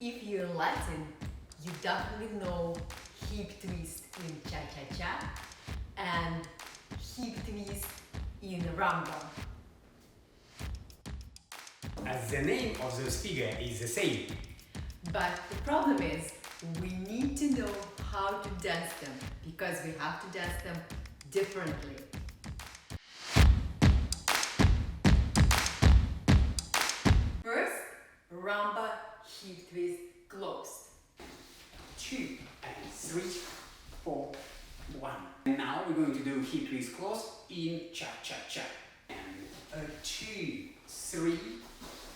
If you're Latin, you definitely know hip twist in Cha-Cha-Cha and hip twist in Rumba. As the name of those figures is the same. But the problem is, we need to know how to dance them because we have to dance them differently. First, Rumba hip twist closed. 2 and 3, 4, 1. And now we're going to do hip twist close in Cha-Cha-Cha. And 2, 3,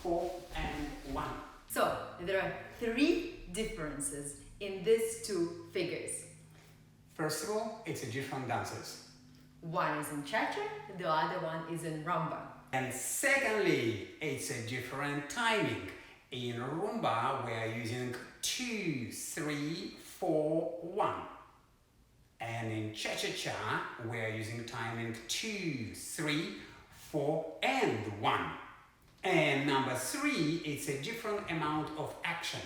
4, and 1. So, there are 3 differences in these two figures. First of all, it's a different dances. One is in Cha-Cha, the other one is in Rumba. And secondly, it's a different timing. In Rumba, we are using 2, 3, 4, 1. And in Cha-Cha-Cha, we are using timing 2, 3, 4, and 1. And number 3, it's a different amount of action.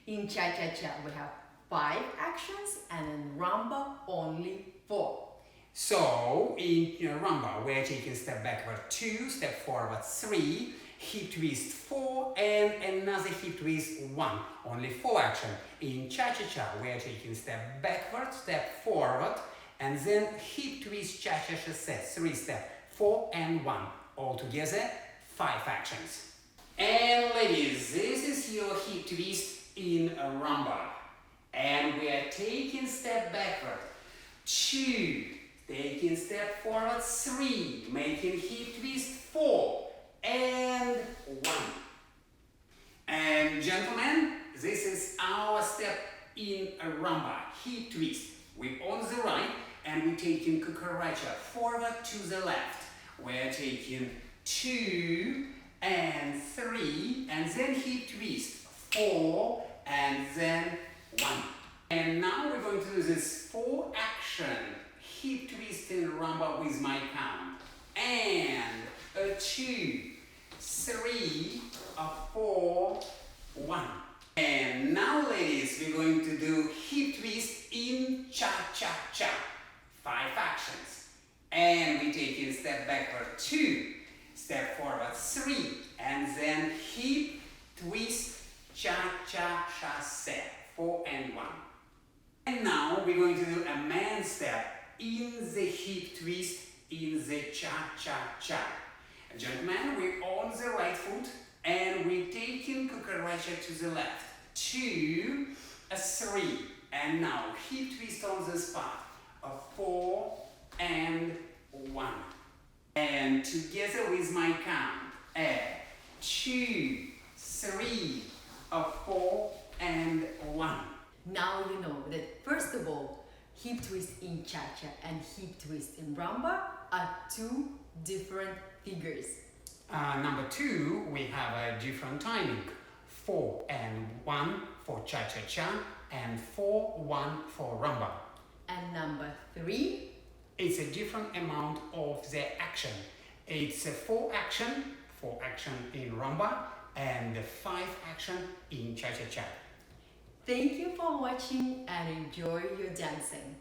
In Cha-Cha-Cha, we have 5 actions, and in Rumba, only 4. So, in Rumba, we're taking step backward 2, step forward 3, hip twist 4, and another hip twist 1. Only 4 action. In Cha-Cha-Cha, we're taking step backward, step forward, and then hip twist Cha-Cha-Cha set 3 step, 4 and 1. Altogether, 5 actions. And ladies, this is your hip twist in Rumba. And we are taking step backward 2, taking step forward 3, making hip twist 4 and 1. And gentlemen, this is our step in Rumba, hip twist. We're on the right and we're taking cucaracha forward to the left. We're taking 2 and 3 and then hip twist 4 and then 1. And now we're going to do this 4 action hip twist in Rumba with my count. And 2, 3, 4, 1. And now ladies, we're going to do hip twist in Cha-Cha-Cha. 5 actions. And we take a step backward 2, step forward 3, and then hip twist Cha-Cha-Cha set 4 and 1. And now we're going to do a man step in the hip twist in the Cha-Cha-Cha. Gentlemen, we're on the right foot and we're taking cucaracha to the left. 2, 3, and now hip twist on the spot. 4 and 1. And together with my count, 2, 3, 4 and 1. Now you know that first of all, hip twist in Cha-Cha and hip twist in Rumba are 2 different figures. Number 2, we have a different timing. 4 and 1 for Cha-Cha-Cha and 4, 1 for Rumba. And number 3, it's a different amount of the action. It's a 4 action in Rumba and 5 action in Cha-Cha-Cha. Thank you for watching and enjoy your dancing.